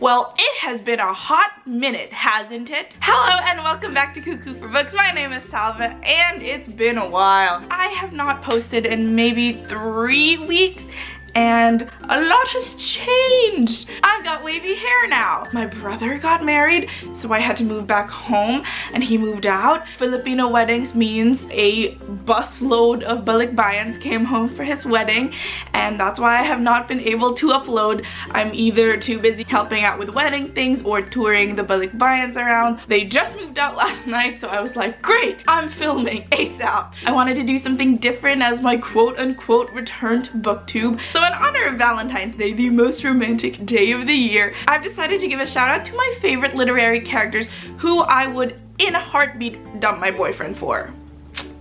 Well, it has been a hot minute, hasn't it? Hello and welcome back to Cuckoo for Books. My name is Salva and it's been a while. I have not posted in maybe 3 weeks and a lot has changed. I've got wavy hair now. My brother got married, so I had to move back home and he moved out. Filipino weddings means a busload of balikbayans came home for his wedding, and that's why I have not been able to upload. I'm either too busy helping out with wedding things or touring the balikbayans around. They just moved out last night, so I was like, great, I'm filming ASAP. I wanted to do something different as my quote-unquote return to booktube. So in honor of Valentine's Day, the most romantic day of the year, I've decided to give a shout out to my favorite literary characters who I would in a heartbeat dump my boyfriend for.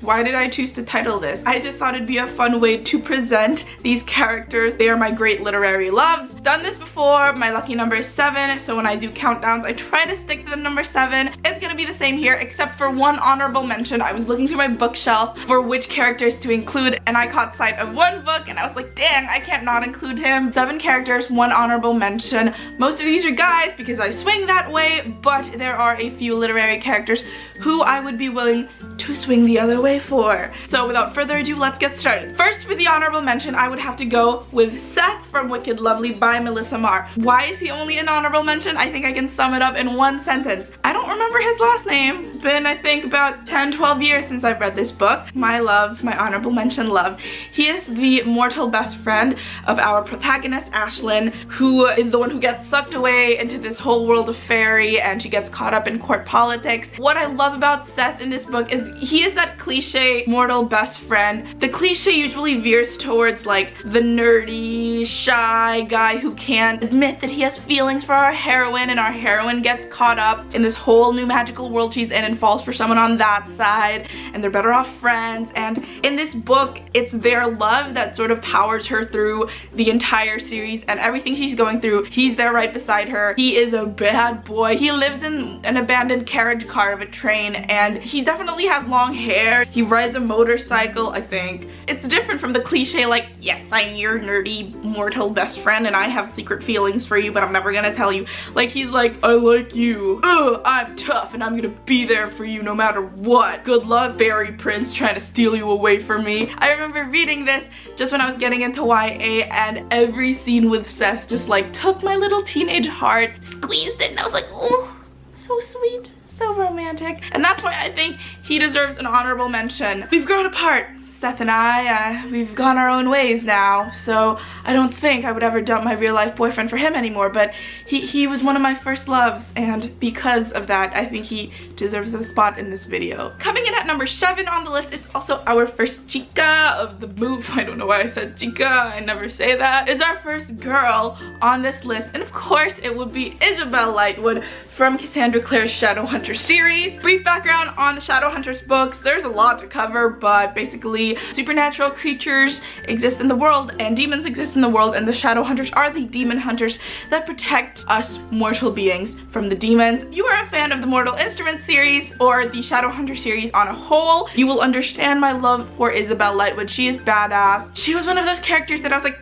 Why did I choose to title this? I just thought it'd be a fun way to present these characters. They are my great literary loves. Done this before. My lucky number is 7, so when I do countdowns, I try to stick to the number 7. It's gonna be the same here, except for one honorable mention. I was looking through my bookshelf for which characters to include, and I caught sight of one book, and I was like, dang, I can't not include him. 7 characters, 1 honorable mention. Most of these are guys because I swing that way, but there are a few literary characters who I would be willing to swing the other way for. So without further ado, let's get started. First, with the honorable mention, I would have to go with Seth from Wicked Lovely by Melissa Marr. Why is he only an honorable mention? I think I can sum it up in one sentence. I don't remember his last name. It's been, I think, about 10-12 years since I've read this book. My love, my honorable mention love. He is the mortal best friend of our protagonist, Ashlyn, who is the one who gets sucked away into this whole world of fairy, and she gets caught up in court politics. What I love about Seth in this book is he is that cliche mortal best friend. The cliche usually veers towards like the nerdy, shy guy who can't admit that he has feelings for our heroine, and our heroine gets caught up in this whole new magical world she's in and falls for someone on that side, and they're better off friends. And in this book, it's their love that sort of powers her through the entire series, and everything she's going through, he's there right beside her. He is a bad boy. He lives in an abandoned carriage car of a train, and he definitely has long hair. He rides a motorcycle, I think. It's different from the cliche like, yes, I'm your nerdy mortal best friend and I have secret feelings for you, but I'm never gonna tell you. Like, he's like, I like you. Ugh, I'm tough and I'm gonna be there for you no matter what. Good luck, fairy prince trying to steal you away from me. I remember reading this just when I was getting into YA, and every scene with Seth just like took my little teenage heart, squeezed it, and I was like, oh, so sweet. So romantic, and that's why I think he deserves an honorable mention. We've grown apart, Seth and I. We've gone our own ways now, so I don't think I would ever dump my real life boyfriend for him anymore, but he was one of my first loves, and because of that, I think he deserves a spot in this video. Coming in at number 7 on the list is also our first chica of the move. I don't know why I said chica, I never say that. Is our first girl on this list, and of course it would be Isabelle Lightwood from Cassandra Clare's Shadowhunters series. Brief background on the Shadowhunters books. There's a lot to cover, but basically supernatural creatures exist in the world and demons exist in the world, and the Shadowhunters are the demon hunters that protect us mortal beings from the demons. If you are a fan of the Mortal Instruments series or the Shadowhunter series on a whole, you will understand my love for Isabelle Lightwood. She is badass. She was one of those characters that I was like,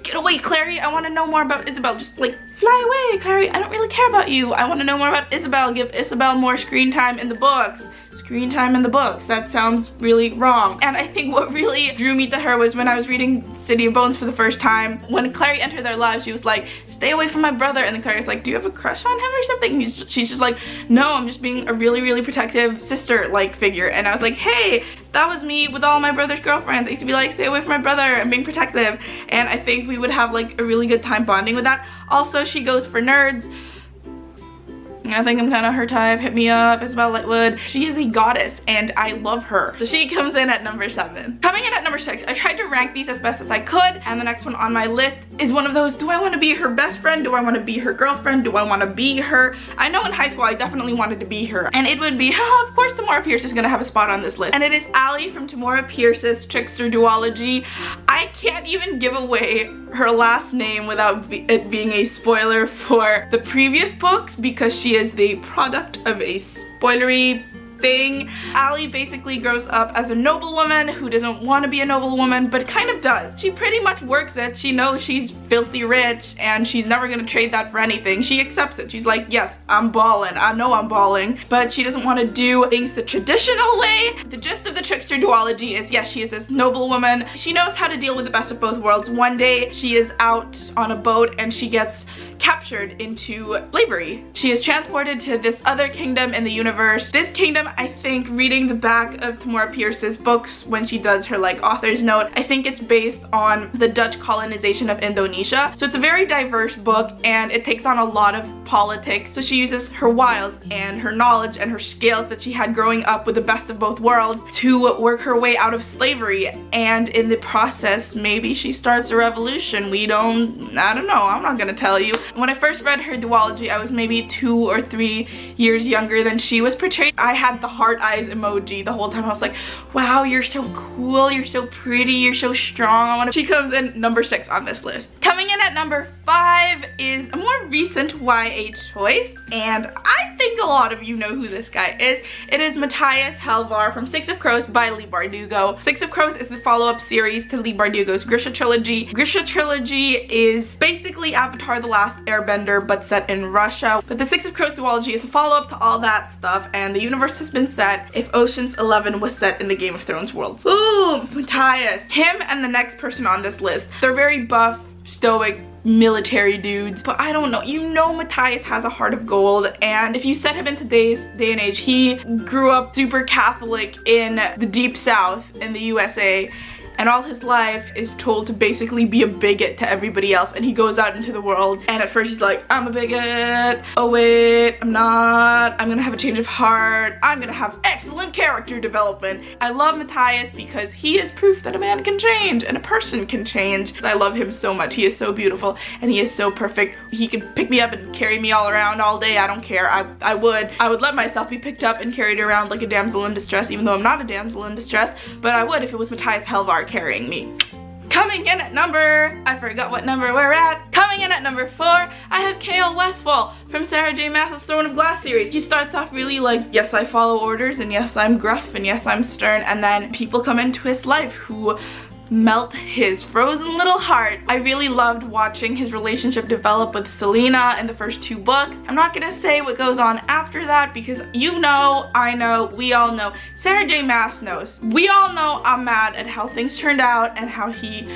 get away, Clary, I want to know more about Isabelle. Just like, fly away, Clary, I don't really care about you. I want to know more about Isabelle. Give Isabelle more screen time in the books. Screen time in the books. That sounds really wrong. And I think what really drew me to her was when I was reading City of Bones for the first time. When Clary entered their lives, she was like, stay away from my brother. And then Clary's like, do you have a crush on him or something? She's just like, no, I'm just being a really, really protective sister-like figure. And I was like, hey, that was me with all my brother's girlfriends. I used to be like, stay away from my brother and being protective. And I think we would have like a really good time bonding with that. Also, she goes for nerds. I think I'm kind of her type. Hit me up, Isabelle Lightwood. She is a goddess and I love her. So she comes in at number 7. Coming in at number 6, I tried to rank these as best as I could, and the next one on my list is one of those, do I want to be her best friend? Do I want to be her girlfriend? Do I want to be her? I know in high school I definitely wanted to be her, and it would be, of course Tamora Pierce is gonna have a spot on this list, and it is Alli from Tamora Pierce's Trickster duology. I can't even give away her last name without it being a spoiler for the previous books, because she is the product of a spoilery thing. Alli basically grows up as a noblewoman who doesn't want to be a noblewoman, but kind of does. She pretty much works it. She knows she's filthy rich and she's never gonna trade that for anything. She accepts it. She's like, yes, I'm ballin'. I know I'm balling, but she doesn't want to do things the traditional way. The gist of the trickster duology is, yes, she is this noblewoman. She knows how to deal with the best of both worlds. One day she is out on a boat and she gets captured into slavery. She is transported to this other kingdom in the universe. This kingdom, I think, reading the back of Tamora Pierce's books when she does her like author's note, I think it's based on the Dutch colonization of Indonesia. So it's a very diverse book and it takes on a lot of politics. So she uses her wiles and her knowledge and her skills that she had growing up with the best of both worlds to work her way out of slavery, and in the process maybe she starts a revolution. I don't know, I'm not gonna tell you. When I first read her duology, I was maybe 2 or 3 years younger than she was portrayed. I had the heart eyes emoji the whole time. I was like, wow, you're so cool, you're so pretty, you're so strong. She comes in number 6 on this list. Coming in at number 5 is a more recent YA choice, and I think a lot of you know who this guy is. It is Mattias Helvar from Six of Crows by Leigh Bardugo. Six of Crows is the follow-up series to Leigh Bardugo's Grisha trilogy. Grisha trilogy is basically Avatar: The Last Airbender but set in Russia, but the Six of Crows duology is a follow-up to all that stuff, and the universe has been set if Ocean's 11 was set in the Game of Thrones world. Ooh, Mattias. Him and the next person on this list, they're very buff, stoic, military dudes, but I don't know, you know Mattias has a heart of gold, and if you set him in today's day and age, he grew up super Catholic in the deep south in the USA, and all his life is told to basically be a bigot to everybody else, and he goes out into the world and at first he's like, I'm a bigot, oh wait, I'm not, I'm gonna have a change of heart, I'm gonna have excellent character development. I love Mattias because he is proof that a man can change and a person can change. I love him so much. He is so beautiful and he is so perfect. He could pick me up and carry me all around all day. I don't care. I would let myself be picked up and carried around like a damsel in distress, even though I'm not a damsel in distress, but I would if it was Mattias Helvar carrying me. Coming in at number, I forgot what number we're at. Coming in at number 4, I have Chaol Westfall from Sarah J Maas's Throne of Glass series. He starts off really like, yes, I follow orders, and yes, I'm gruff, and yes, I'm stern, and then people come into his life who melt his frozen little heart. I really loved watching his relationship develop with Selena in the first 2 books. I'm not gonna say what goes on after that because you know, I know, we all know. Sarah J Maas knows. We all know I'm mad at how things turned out and how he,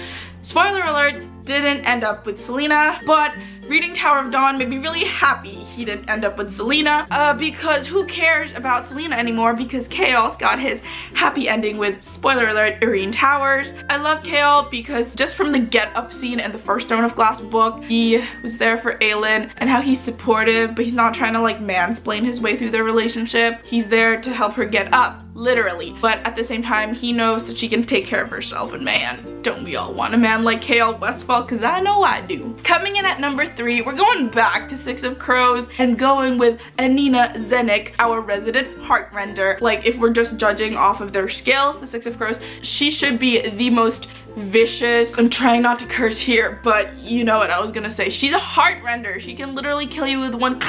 spoiler alert, didn't end up with Selena, but reading Tower of Dawn made me really happy he didn't end up with Selena, because who cares about Selena anymore, because Chaol's got his happy ending with, spoiler alert, Irene Towers. I love Chaol because just from the Get Up scene in the first Throne of Glass book, he was there for Aelin and how he's supportive, but he's not trying to like mansplain his way through their relationship. He's there to help her get up, literally, but at the same time he knows that she can take care of herself, and man, don't we all want a man like Chaol Westfall, because I know I do. Coming in at number 3, we're going back to Six of Crows and going with Anina Zenik, our resident heartrender. Like, if we're just judging off of their skills, the Six of Crows, she should be the most vicious. I'm trying not to curse here, but you know what I was gonna say. She's a heartrender. She can literally kill you with one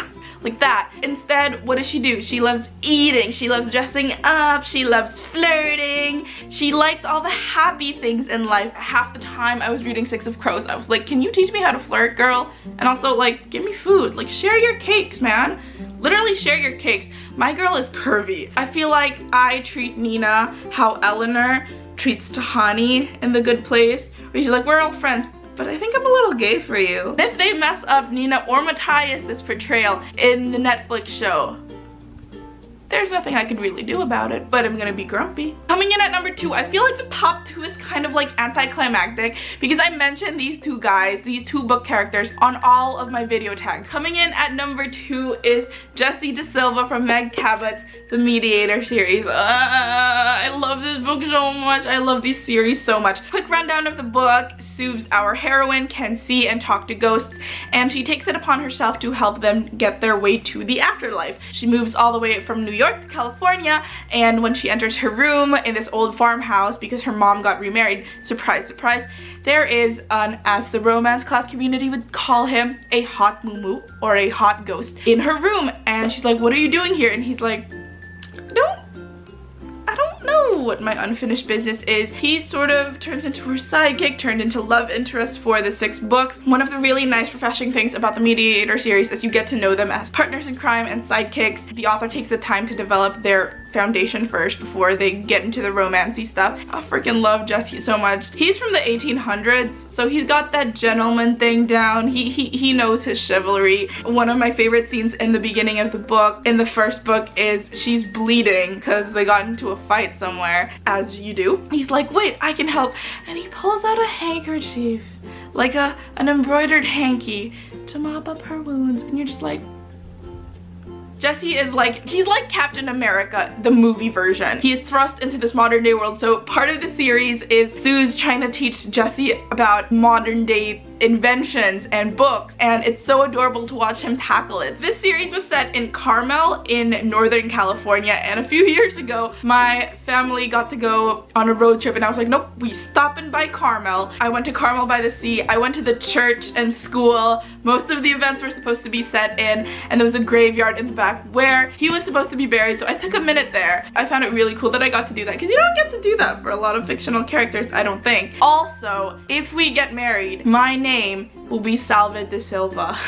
like that. Instead, what does she do? She loves eating, she loves dressing up, she loves flirting, she likes all the happy things in life. Half the time I was reading Six of Crows, I was like, can you teach me how to flirt, girl? And also, like, give me food. Like, share your cakes, man. Literally share your cakes. My girl is curvy. I feel like I treat Nina how Eleanor treats Tahani in The Good Place, where she's like, we're all friends, but I think I'm a little gay for you. And if they mess up Nina or Mattias' portrayal in the Netflix show, there's nothing I could really do about it, but I'm gonna be grumpy. Coming in at number 2, I feel like the top 2 is kind of like anticlimactic because I mentioned these 2 guys, these 2 book characters on all of my video tags. Coming in at number 2 is Jessie De Silva from Meg Cabot's The Mediator series. I love this book so much. I love these series so much. Quick rundown of the book. Soubs, our heroine, can see and talk to ghosts, and she takes it upon herself to help them get their way to the afterlife. She moves all the way from New York to California, and when she enters her room in this old farmhouse because her mom got remarried, surprise, surprise, there is an, as the romance class community would call him, a hot muumuu or a hot ghost in her room. And she's like, what are you doing here? And he's like, don't what my unfinished business is. He sort of turns into her sidekick, turned into love interest for the 6 books. One of the really nice, refreshing things about the Mediator series is you get to know them as partners in crime and sidekicks. The author takes the time to develop their foundation first before they get into the romancy stuff. I freaking love Jesse so much. He's from the 1800s, so he's got that gentleman thing down. He knows his chivalry. One of my favorite scenes in the beginning of the book, in the first book, is she's bleeding because they got into a fight somewhere, as you do. He's like, wait, I can help. And he pulls out a handkerchief, like an embroidered hanky, to mop up her wounds. And you're just like, Jesse is like, he's like Captain America, the movie version. He is thrust into this modern day world. So part of the series is Sue's trying to teach Jesse about modern day inventions and books, and it's so adorable to watch him tackle it. This series was set in Carmel in Northern California, and a few years ago my family got to go on a road trip, and I was like, nope, we stopping by Carmel. I went to Carmel by the sea. I went to the church and school most of the events were supposed to be set in, and there was a graveyard in the back where he was supposed to be buried, so I took a minute there. I found it really cool that I got to do that, because you don't get to do that for a lot of fictional characters, I don't think. Also, if we get married, my name will be Salve de Silva.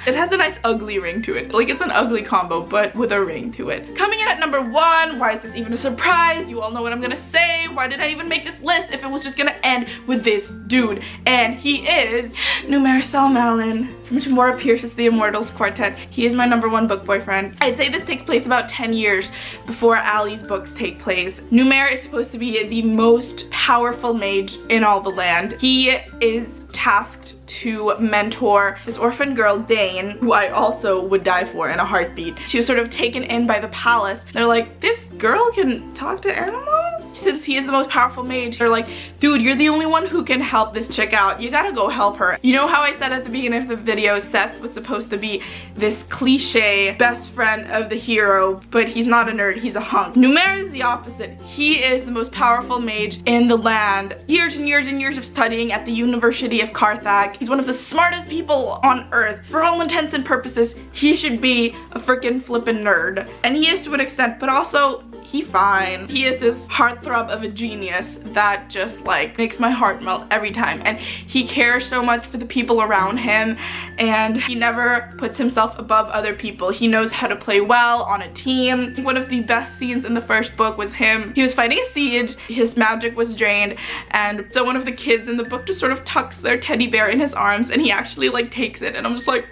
It has a nice ugly ring to it. Like, it's an ugly combo, but with a ring to it. Coming in at number 1, why is this even a surprise? You all know what I'm gonna say. Why did I even make this list if it was just gonna end with this dude? And he is Numair Salmalin from Tamora Pierce's The Immortals Quartet. He is my number 1 book boyfriend. I'd say this takes place about 10 years before Alli's books take place. Numair is supposed to be the most powerful mage in all the land. He is tasked to mentor this orphan girl, Dane, who I also would die for in a heartbeat. She was sort of taken in by the palace. They're like, this girl can talk to animals? Since he is the most powerful mage, they're like, dude, you're the only one who can help this chick out. You gotta go help her. You know how I said at the beginning of the video, Seth was supposed to be this cliche best friend of the hero, but he's not a nerd, he's a hunk. Numair is the opposite. He is the most powerful mage in the land. Years and years and years of studying at the University of Carthage. He's one of the smartest people on earth. For all intents and purposes, he should be a freaking flippin' nerd. And he is to an extent, but also, he fine. He is this heartthrob of a genius that just like makes my heart melt every time. And he cares so much for the people around him, and he never puts himself above other people. He knows how to play well on a team. One of the best scenes in the first book was him. He was fighting a siege, his magic was drained, and so one of the kids in the book just sort of tucks their teddy bear in his arms, and he actually like takes it, and I'm just like,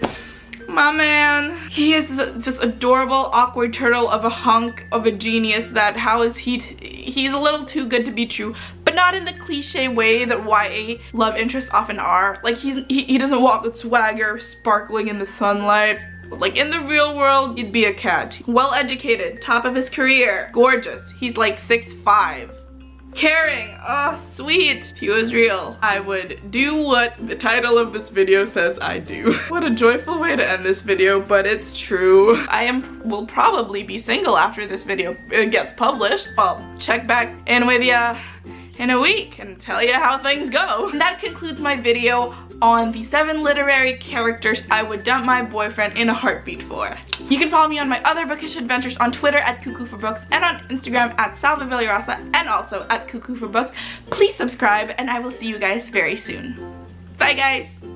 my man. He is this adorable, awkward turtle of a hunk of a genius that how is he's a little too good to be true, but not in the cliche way that YA love interests often are. Like, he doesn't walk with swagger, sparkling in the sunlight. Like, in the real world, he'd be a cat. Well educated, top of his career, gorgeous. He's like 6'5". Caring, oh sweet. If he was real, I would do what the title of this video says I do. What a joyful way to end this video, but it's true. Will probably be single after this video gets published. I'll check back in with ya in a week and tell you how things go. And that concludes my video on the 7 literary characters I would dump my boyfriend in a heartbeat for. You can follow me on my other bookish adventures on Twitter at Cuckoo for Books and on Instagram at salvavillarasa and also at Cuckoo for Books. Please subscribe, and I will see you guys very soon. Bye guys!